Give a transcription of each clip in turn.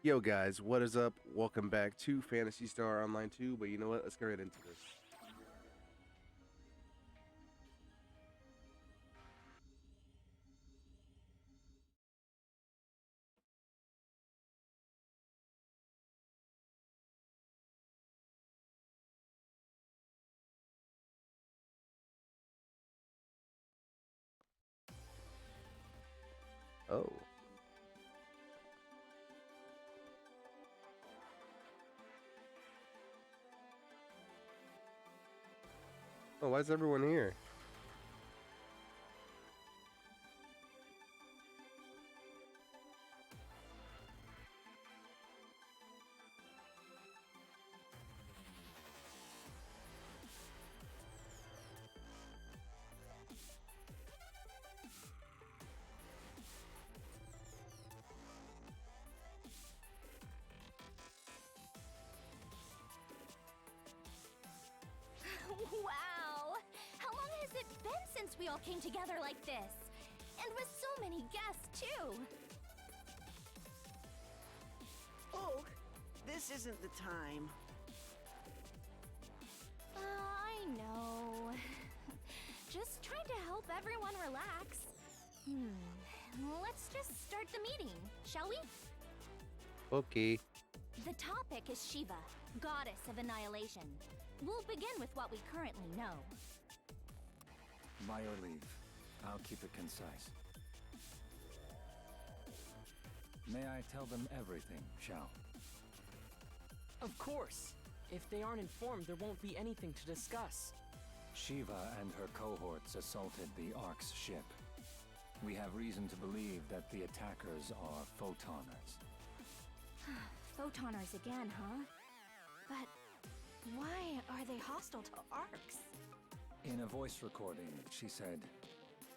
Yo guys, what is up? Welcome back to Fantasy Star Online 2, but you know what? Let's get right into this. Oh. Oh, why is everyone here? Wow! How long has it been since we all came together like this? And with so many guests, too! Oh, this isn't the time. I know. Just trying to help everyone relax. Let's just start the meeting, shall we? Okay. The topic is Shiva, goddess of annihilation. We'll begin with what we currently know. By your leave, I'll keep it concise. May I tell them everything, Shao? Of course! If they aren't informed, there won't be anything to discuss. Shiva and her cohorts assaulted the Ark's ship. We have reason to believe that the attackers are Photoners. Photoners again, huh? But why are they hostile to arcs? In a voice recording, she said,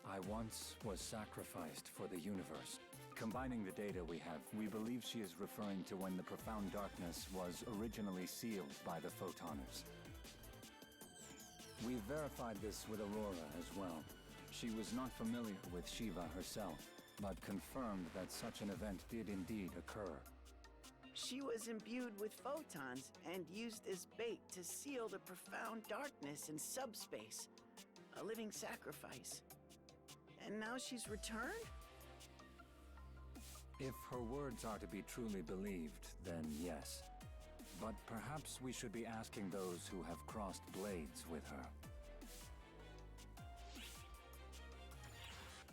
"I once was sacrificed for the universe." Combining the data we have, we believe she is referring to when the profound darkness was originally sealed by the Photoners. We've verified this with Aurora as well. She was not familiar with Shiva herself, but confirmed that such an event did indeed occur. She was imbued with photons and used as bait to seal the profound darkness in subspace. A living sacrifice. And now she's returned? If her words are to be truly believed, then yes. But perhaps we should be asking those who have crossed blades with her.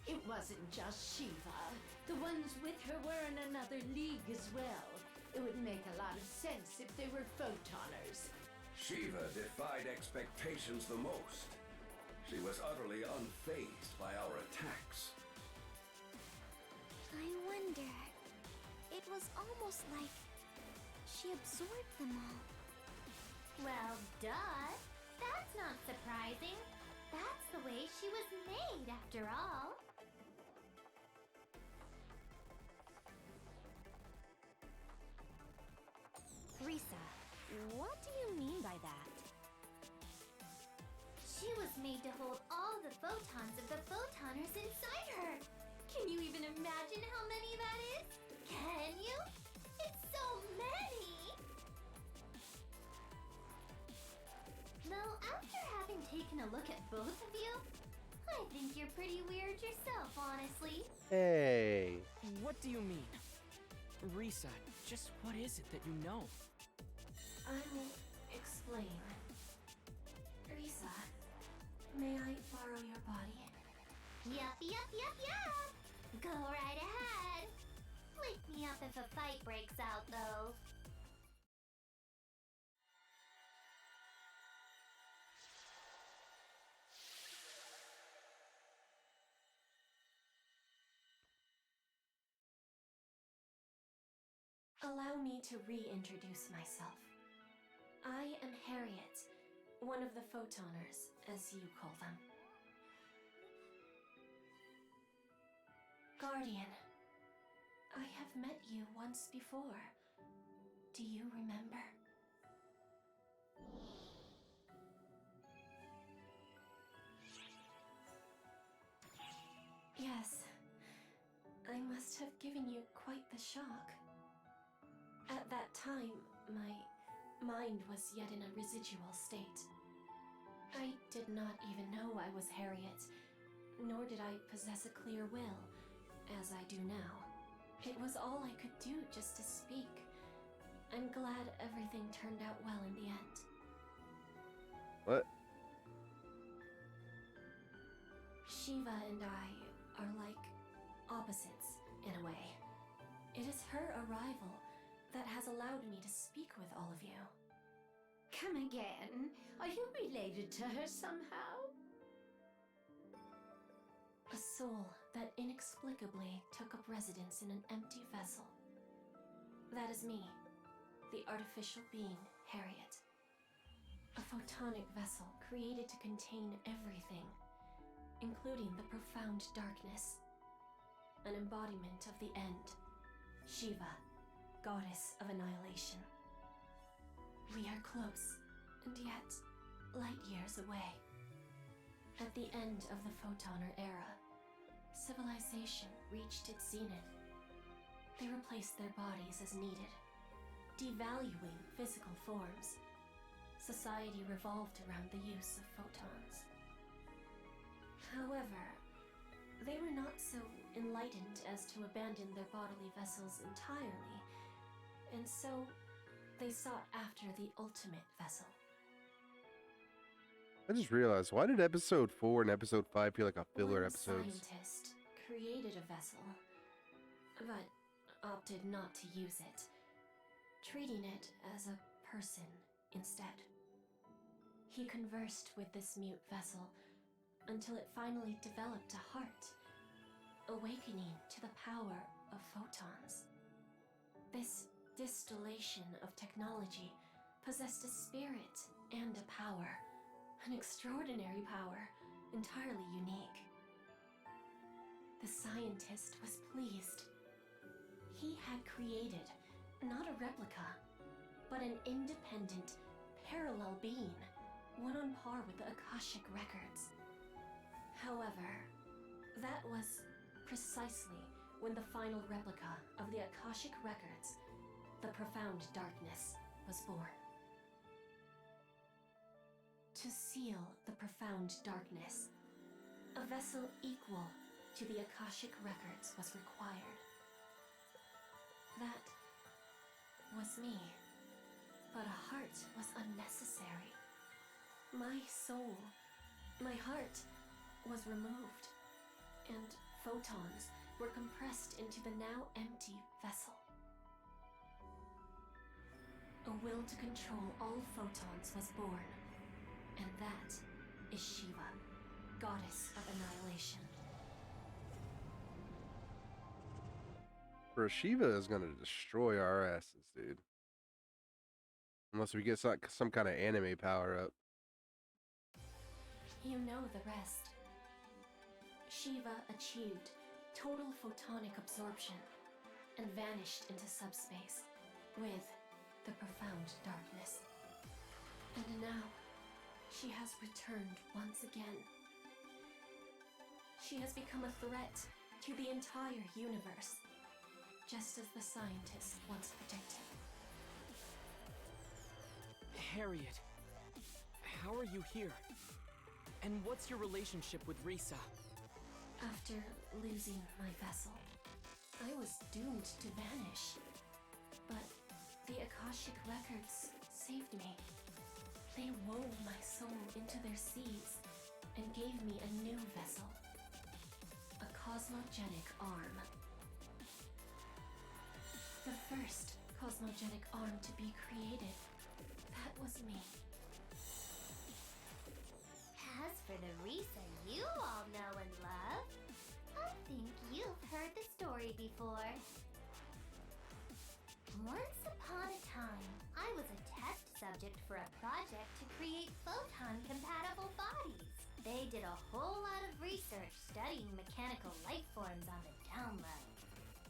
It wasn't just Shiva. The ones with her were in another league as well. It would make a lot of sense if they were photoners. Shiva defied expectations the most. She was utterly unfazed by our attacks. I wonder. It was almost like she absorbed them all. Well, duh. That's not surprising. That's the way she was made, after all. Risa, what do you mean by that? She was made to hold all the photons of the photoners inside her. Can you even imagine how many that is? Can you? It's so many! Though after having taken a look at both of you, I think you're pretty weird yourself, honestly. Hey. What do you mean? Risa, just what is it that you know? I'll explain. Risa, may I borrow your body? Yup, yup, yup, yup! Go right ahead. Wake me up if a fight breaks out, though. Allow me to reintroduce myself. I am Harriet, one of the photoners, as you call them. Guardian, I have met you once before. Do you remember? Yes. I must have given you quite the shock. time, my mind was yet in a residual state. I did not even know I was Harriet, nor did I possess a clear will, as I do now. It was all I could do just to speak. I'm glad everything turned out well in the end. What? Shiva and I are like opposites, in a way. It is her arrival that has allowed me to speak with all of you. Come again? Are you related to her somehow? A soul that inexplicably took up residence in an empty vessel. That is me, the artificial being, Harriet. A photonic vessel created to contain everything, including the profound darkness. An embodiment of the end, Shiva, goddess of annihilation. We are close, and yet light years away. At the end of the Photoner era, civilization reached its zenith. They replaced their bodies as needed, devaluing physical forms. Society revolved around the use of photons. However, they were not so enlightened as to abandon their bodily vessels entirely, and so they sought after the ultimate vessel. I just realized, why did episode 4 and episode 5 feel like a filler One episodes? scientist created a vessel, but opted not to use it, treating it as a person instead. He conversed with this mute vessel until it finally developed a heart, awakening to the power of photons. This distillation of technology possessed a spirit and a power, an extraordinary power, entirely unique. The scientist was pleased. He had created not a replica, but an independent, parallel being, one on par with the Akashic records. However, that was precisely when the final replica of the Akashic records, the Profound Darkness, was born. To seal the Profound Darkness, a vessel equal to the Akashic records was required. That was me, but a heart was unnecessary. My soul, my heart, was removed, and photons were compressed into the now empty vessel. A will to control all photons was born, and that is Shiva, goddess of annihilation. Bro, Shiva is gonna destroy our asses, dude. Unless we get some kind of anime power up. You know the rest. Shiva achieved total photonic absorption and vanished into subspace with the Profound Darkness. And now, she has returned once again. She has become a threat to the entire universe, just as the scientists once predicted. Harriet, how are you here? And what's your relationship with Risa? After losing my vessel, I was doomed to vanish. But the Akashic records saved me. They wove my soul into their seas and gave me a new vessel. A cosmogenic arm. The first cosmogenic arm to be created. That was me. As for the Risa you all know and love, I think you've heard the story before. Once upon a time, I was a test subject for a project to create photon-compatible bodies. They did a whole lot of research studying mechanical life forms on the down low.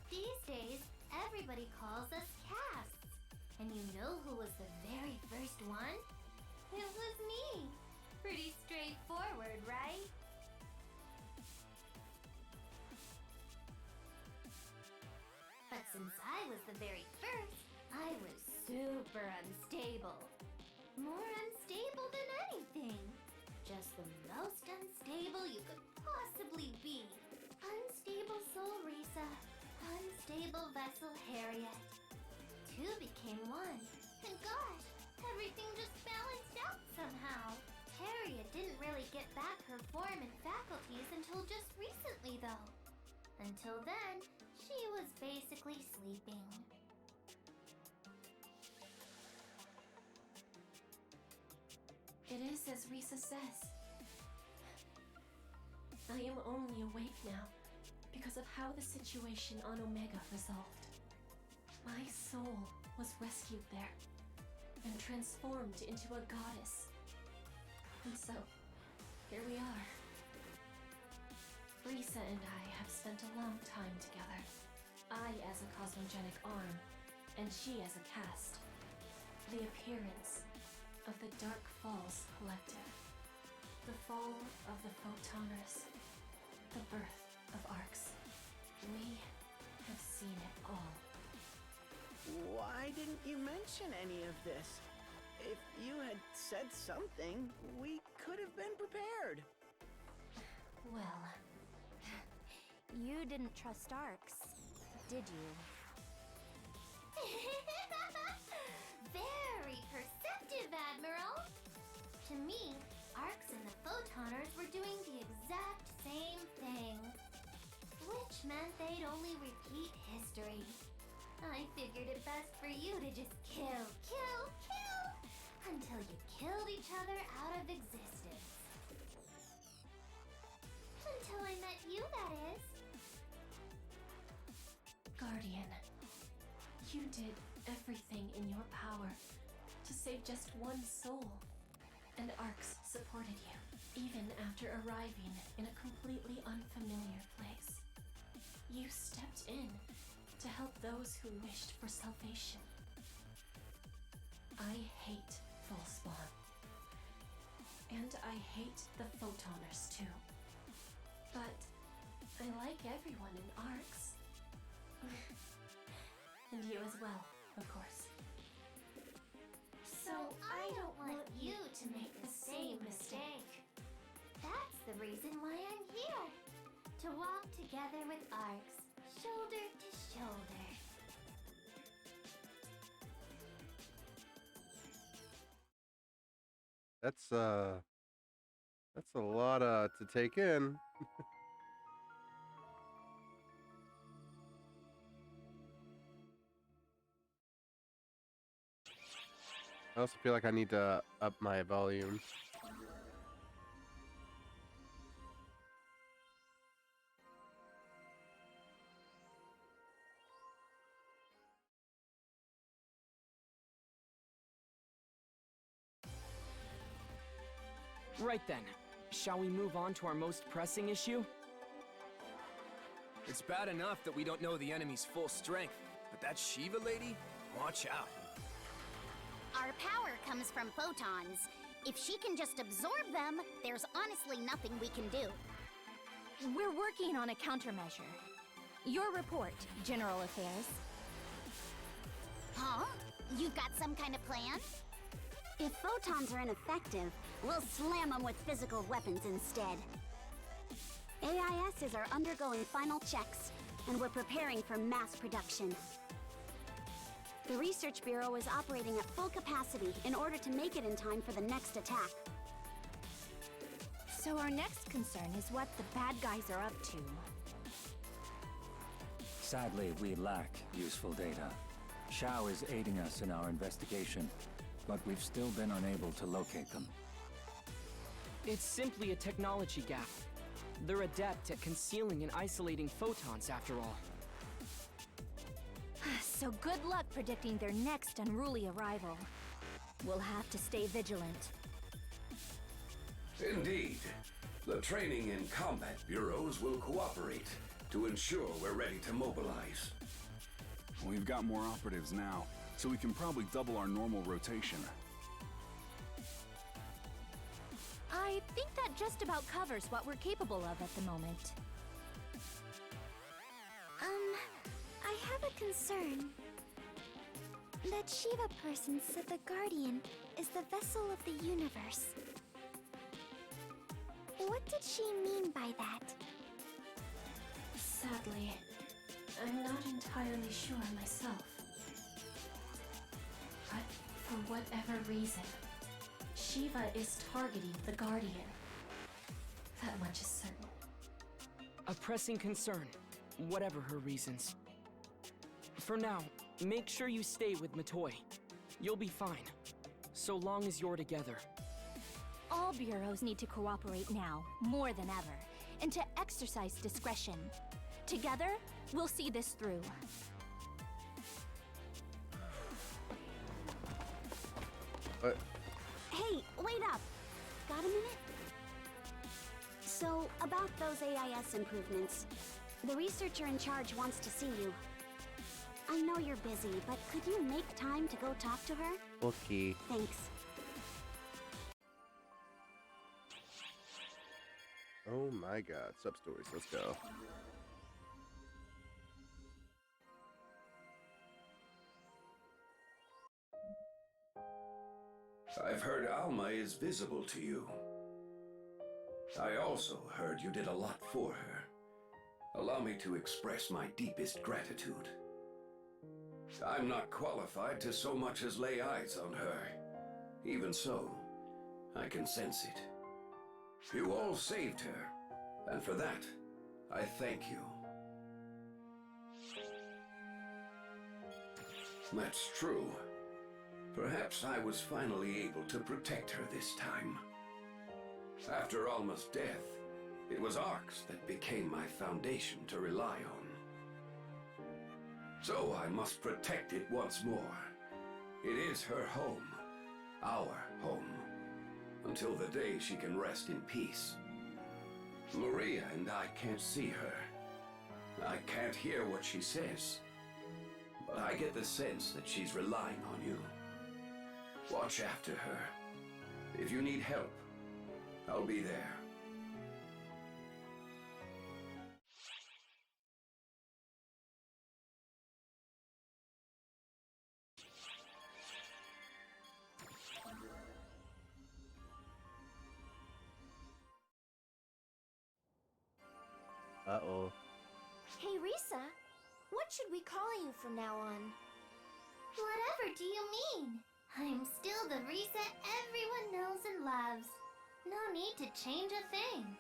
These days, everybody calls us casts. And you know who was the very first one? It was me. Pretty straightforward, right? But since I was the very first, I was super unstable. More unstable than anything. Just the most unstable you could possibly be. Unstable soul Risa. Unstable vessel Harriet. Two became one. And gosh, everything just balanced out somehow. Harriet didn't really get back her form and faculties until just recently, though. Until then, she was basically sleeping. It is as Risa says. I am only awake now because of how the situation on Omega resolved. My soul was rescued there and transformed into a goddess. And so, here we are. Risa and I have spent a long time together. I as a cosmogenic arm, and she as a cast. The appearance of the Dark Falls Collective. The fall of the Photoners. The birth of Arcs. We have seen it all. Why didn't you mention any of this? If you had said something, we could have been prepared. Well, you didn't trust Arcs, did you? Very perceptive, Admiral! To me, Arcs and the Photoners were doing the exact same thing. Which meant they'd only repeat history. I figured it best for you to just kill, until you killed each other out of existence. Until I met you, that is. Guardian, you did everything in your power to save just one soul. And Arcs supported you, even after arriving in a completely unfamiliar place. You stepped in to help those who wished for salvation. I hate Fullspawn. And I hate the Photoners too. But I like everyone in Arcs. And you as well, of course. So I don't want you to make the same mistake. That's the reason why I'm here. To walk together with Arcs, shoulder to shoulder. That's a lot to take in. I also feel like I need to up my volume. Right then. Shall we move on to our most pressing issue? It's bad enough that we don't know the enemy's full strength, but that Shiva lady? Watch out. Our power comes from photons. If she can just absorb them, there's honestly nothing we can do. We're working on a countermeasure. Your report, General Affairs. Huh? You've got some kind of plan? If photons are ineffective, we'll slam them with physical weapons instead. AISs are undergoing final checks, and we're preparing for mass production. The Research Bureau is operating at full capacity in order to make it in time for the next attack. So our next concern is what the bad guys are up to. Sadly, we lack useful data. Shao is aiding us in our investigation, but we've still been unable to locate them. It's simply a technology gap. They're adept at concealing and isolating photons, after all. So good luck predicting their next unruly arrival. We'll have to stay vigilant. Indeed. The training and combat bureaus will cooperate to ensure we're ready to mobilize. We've got more operatives now, so we can probably double our normal rotation. I think that just about covers what we're capable of at the moment. I have a concern. That Shiva person said the Guardian is the vessel of the universe. What did she mean by that? Sadly, I'm not entirely sure myself. But for whatever reason, Shiva is targeting the Guardian. That much is certain. A pressing concern, whatever her reasons. For now, make sure you stay with Matoi. You'll be fine, so long as you're together. All bureaus need to cooperate now, more than ever, and to exercise discretion. Together, we'll see this through. What? Hey, wait up! Got a minute? So, about those AIS improvements, the researcher in charge wants to see you. I know you're busy, but could you make time to go talk to her? Okay. Thanks. Oh my god. Sub-stories. Let's go. I've heard Alma is visible to you. I also heard you did a lot for her. Allow me to express my deepest gratitude. I'm not qualified to so much as lay eyes on her. Even so, I can sense it. You all saved her, and for that, I thank you. That's true. Perhaps I was finally able to protect her this time. After Alma's death, it was Arx that became my foundation to rely on. So I must protect it once more. It is her home, our home, until the day she can rest in peace. Maria and I can't see her. I can't hear what she says, but I get the sense that she's relying on you. Watch after her. If you need help, I'll be there. Uh-oh. Hey, Risa, what should we call you from now on? Whatever do you mean? I'm still the Risa everyone knows and loves. No need to change a thing.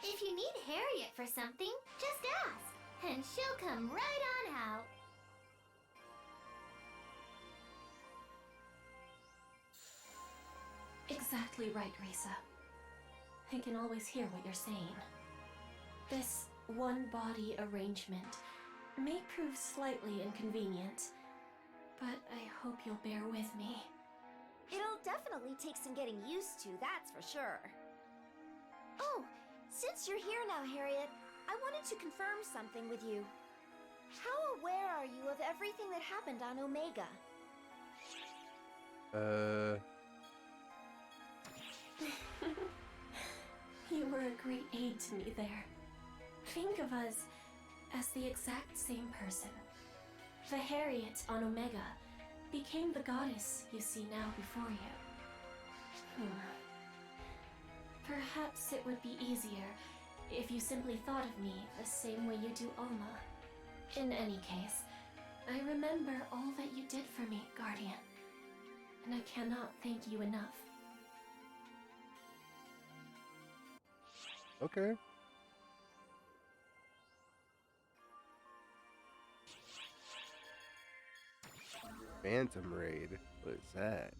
If you need Harriet for something, just ask, and she'll come right on out. Exactly right, Risa. I can always hear what you're saying. This one-body arrangement may prove slightly inconvenient, but I hope you'll bear with me. It'll definitely take some getting used to, that's for sure. Oh, since you're here now, Harriet, I wanted to confirm something with you. How aware are you of everything that happened on Omega? You were a great aid to me there. Think of us as the exact same person. The Harriet on Omega became the goddess you see now before you. Perhaps it would be easier if you simply thought of me the same way you do Alma. In any case, I remember all that you did for me, Guardian, and I cannot thank you enough. Okay. Phantom Raid. What is that?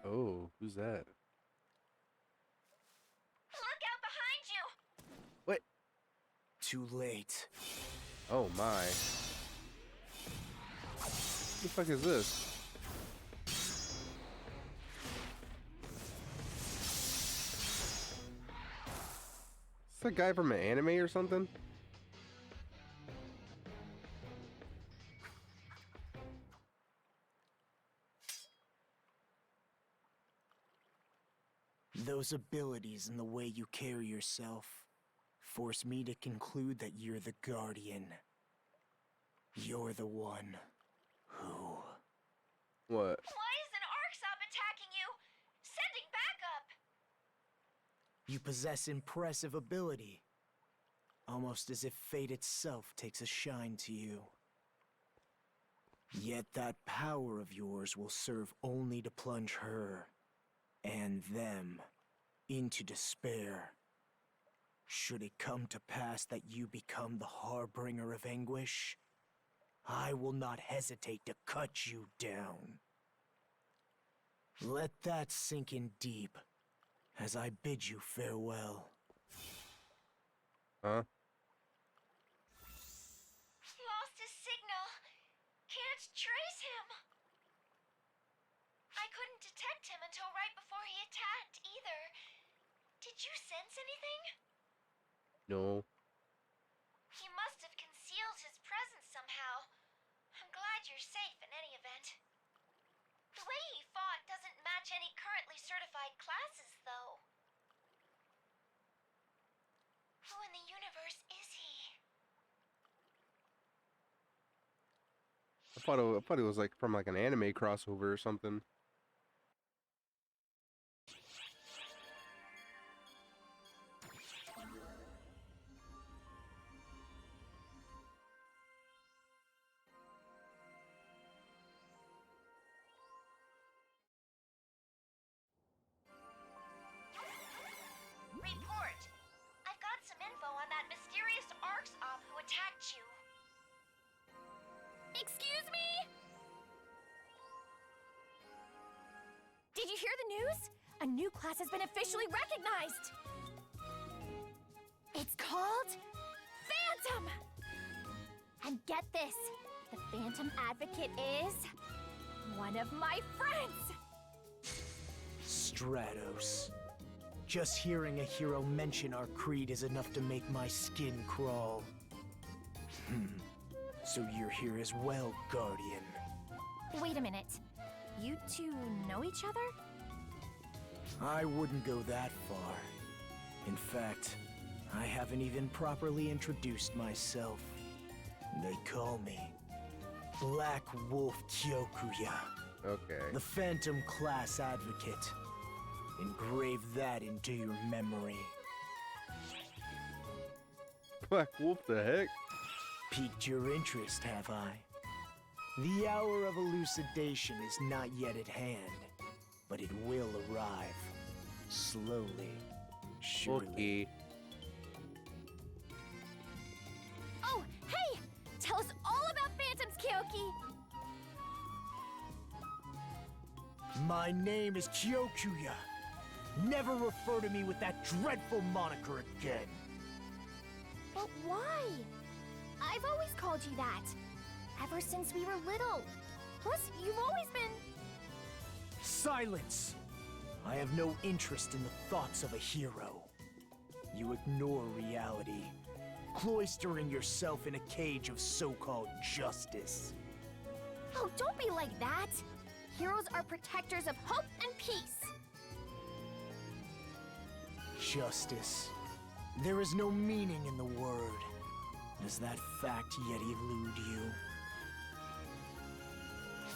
Oh, who's that? Look out behind you! What? Too late. Oh my. What the fuck is this? Is that guy from an anime or something? Those abilities and the way you carry yourself force me to conclude that you're the Guardian. You're the one who... What? Why is an Arksop attacking you? Sending backup! You possess impressive ability. Almost as if fate itself takes a shine to you. Yet that power of yours will serve only to plunge her and them into despair. Should it come to pass that you become the harbinger of anguish, I will not hesitate to cut you down. Let that sink in deep as I bid you farewell. Huh? Lost his signal. Can't trace him. I couldn't detect him until right before he attacked either. Did you sense anything? No. He must have concealed his presence somehow. I'm glad you're safe in any event. The way he fought doesn't match any currently certified classes, though. Who in the universe is he? I thought it was like from like an anime crossover or something. Report! I've got some info on that mysterious Arksop who attacked you. Excuse me? Did you hear the news? A new class has been officially recognized! It's called Phantom! And get this, the Phantom Advocate is one of my friends! Stratos. Just hearing a hero mention our creed is enough to make my skin crawl. So you're here as well, Guardian. Wait a minute. You two know each other? I wouldn't go that far. In fact, I haven't even properly introduced myself. They call me Black Wolf Kyokuya. Okay. The Phantom Class Advocate. Engrave that into your memory. Black Wolf, the heck? Piqued your interest, have I? The hour of elucidation is not yet at hand, but it will arrive. Slowly, surely. Okay. Oh, hey! Tell us all about Phantoms, Kyoki! My name is Kyokuya. Never refer to me with that dreadful moniker again. But why? I've always called you that. Ever since we were little. Plus, you've always been... Silence! I have no interest in the thoughts of a hero. You ignore reality, cloistering yourself in a cage of so-called justice. Oh, don't be like that! Heroes are protectors of hope and peace! Justice. There is no meaning in the word. Does that fact yet elude you?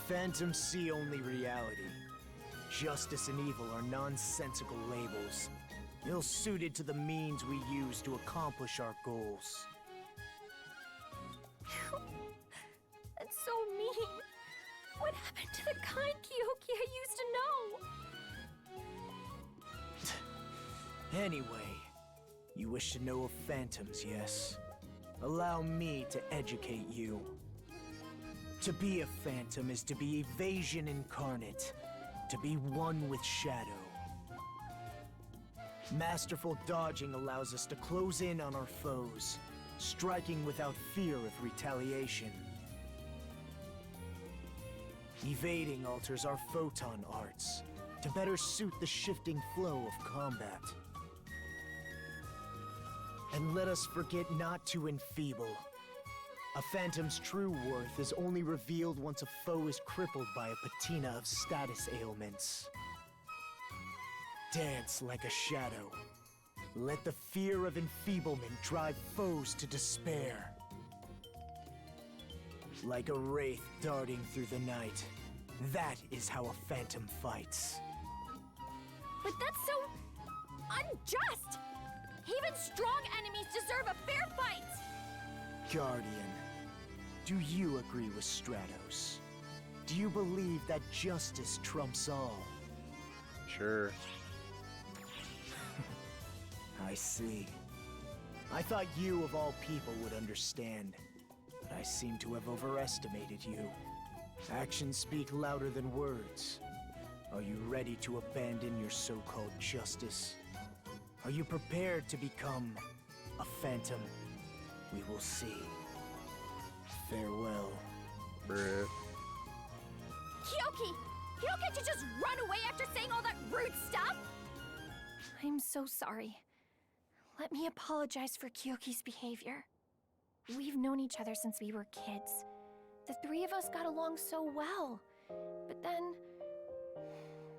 Phantoms see only reality. Justice and evil are nonsensical labels, ill-suited to the means we use to accomplish our goals. That's so mean. What happened to the kind Kyoki I used to know? Anyway, you wish to know of phantoms, yes? Allow me to educate you. To be a phantom is to be evasion incarnate, to be one with shadow. Masterful dodging allows us to close in on our foes, striking without fear of retaliation. Evading alters our photon arts, to better suit the shifting flow of combat. And let us forget not to enfeeble. A phantom's true worth is only revealed once a foe is crippled by a patina of status ailments. Dance like a shadow. Let the fear of enfeeblement drive foes to despair. Like a wraith darting through the night. That is how a phantom fights. But that's so unjust! Even strong enemies deserve a fair fight! Guardian, do you agree with Stratos? Do you believe that justice trumps all? Sure. I see. I thought you of all people would understand, but I seem to have overestimated you. Actions speak louder than words. Are you ready to abandon your so-called justice? Are you prepared to become a phantom? We will see. Farewell. Bruh. Kyoki! You don't get to just run away after saying all that rude stuff! I'm so sorry. Let me apologize for Kyoki's behavior. We've known each other since we were kids. The three of us got along so well. But then...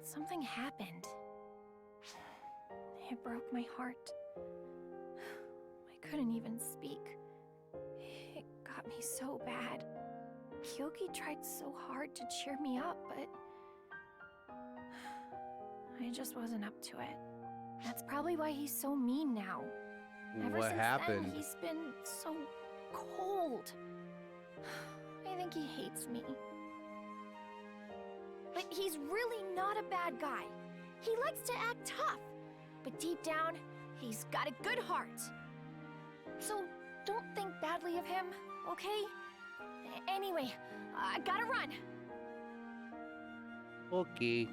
something happened. It broke my heart. I couldn't even speak. It got me so bad. Kyoki tried so hard to cheer me up, but... I just wasn't up to it. That's probably why he's so mean now. Ever What since happened? then, he's been so cold. I think he hates me. But he's really not a bad guy. He likes to act tough. But deep down, he's got a good heart. So don't think badly of him, okay? Anyway, I gotta run. Okay.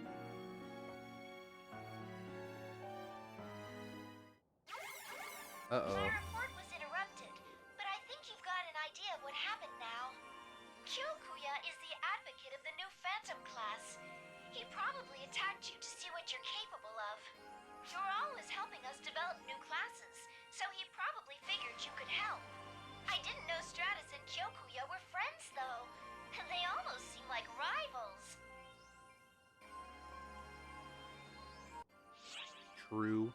Uh-oh. My report was interrupted, but I think you've got an idea of what happened now. Kyokuya is the advocate of the new Phantom class. He probably attacked you to see what you're capable of. You're always helping us develop new classes, so he probably figured you could help. I didn't know Stratus and Kyokuya were friends, though. They almost seem like rivals. True.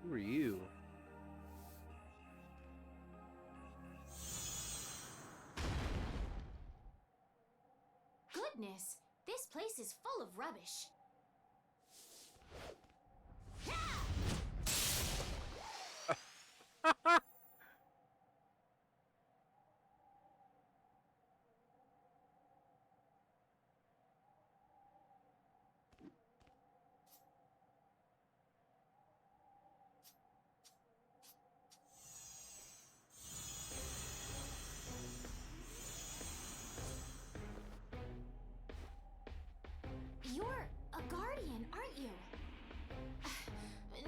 Who are you? Goodness, this place is full of rubbish. You're a guardian, aren't you?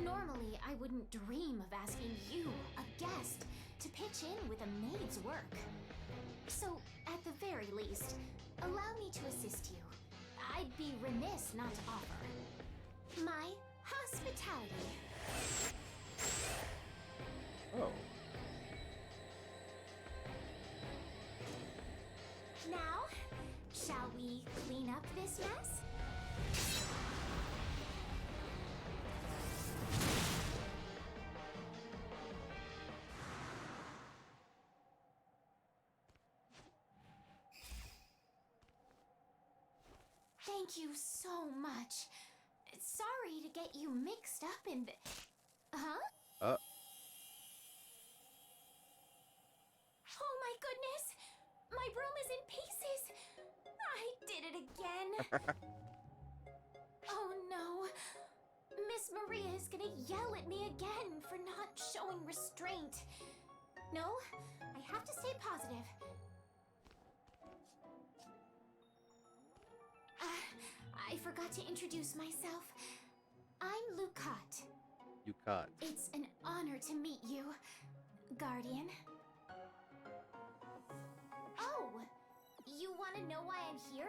Normally, I wouldn't dream of asking you, a guest, to pitch in with a maid's work. So, at the very least, allow me to assist you. I'd be remiss not to offer my hospitality. Oh. Now, shall we clean up this mess? Thank you so much. Sorry to get you mixed up in the... Huh? Oh my goodness! My room is in pieces! I did it again! Oh no! Miss Maria is gonna yell at me again for not showing restraint. No, I have to stay positive. I forgot to introduce myself. I'm Lucat. You caught. It's an honor to meet you, Guardian. Oh, you want to know why I'm here?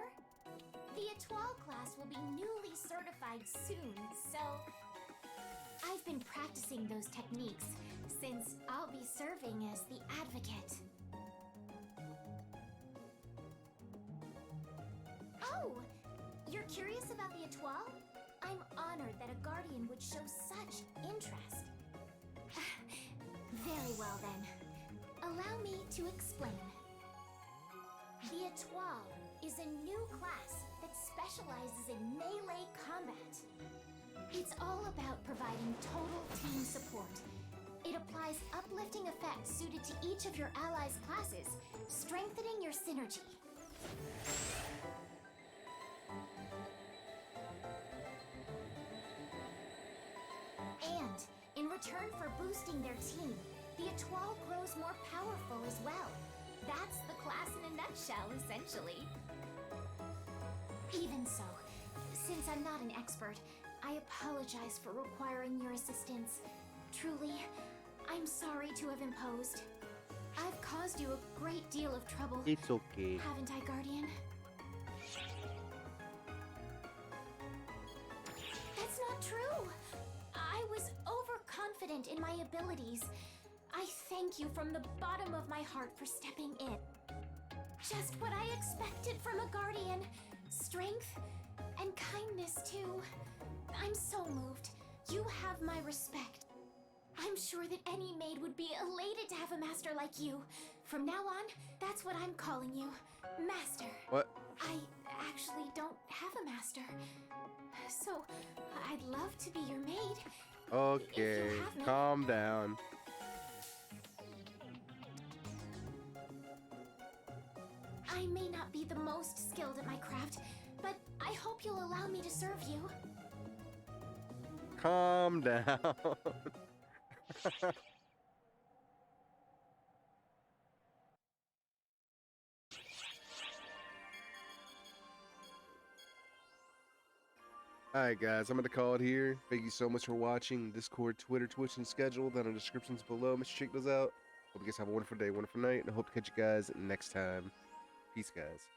The Étoile class will be newly certified soon, so I've been practicing those techniques since I'll be serving as the advocate. Oh, you're curious about the Étoile? I'm honored that a Guardian would show such interest. Very well then. Allow me to explain. The Étoile is a new class that specializes in melee combat. It's all about providing total team support. It applies uplifting effects suited to each of your allies' classes, strengthening your synergy. And in return for boosting their team, the Étoile grows more powerful as well. That's the class in a nutshell, essentially. Even so, since I'm not an expert, I apologize for requiring your assistance. Truly, I'm sorry to have imposed. I've caused you a great deal of trouble. It's okay. Haven't I, Guardian? That's not true. I was overconfident in my abilities. I thank you from the bottom of my heart for stepping in. Just what I expected from a Guardian. Strength and kindness, too. I'm so moved. You have my respect. I'm sure that any maid would be elated to have a master like you. From now on, that's what I'm calling you. Master. What? I actually don't have a master. So, I'd love to be your maid. Okay, calm down. I may not be the most skilled at my craft, but I hope you'll allow me to serve you. Calm down. Alright guys, I'm going to call it here. Thank you so much for watching. Discord, Twitter, Twitch, and schedule down in the descriptions below. Make sure you check those out. Hope you guys have a wonderful day, wonderful night, and I hope to catch you guys next time. Peace, guys.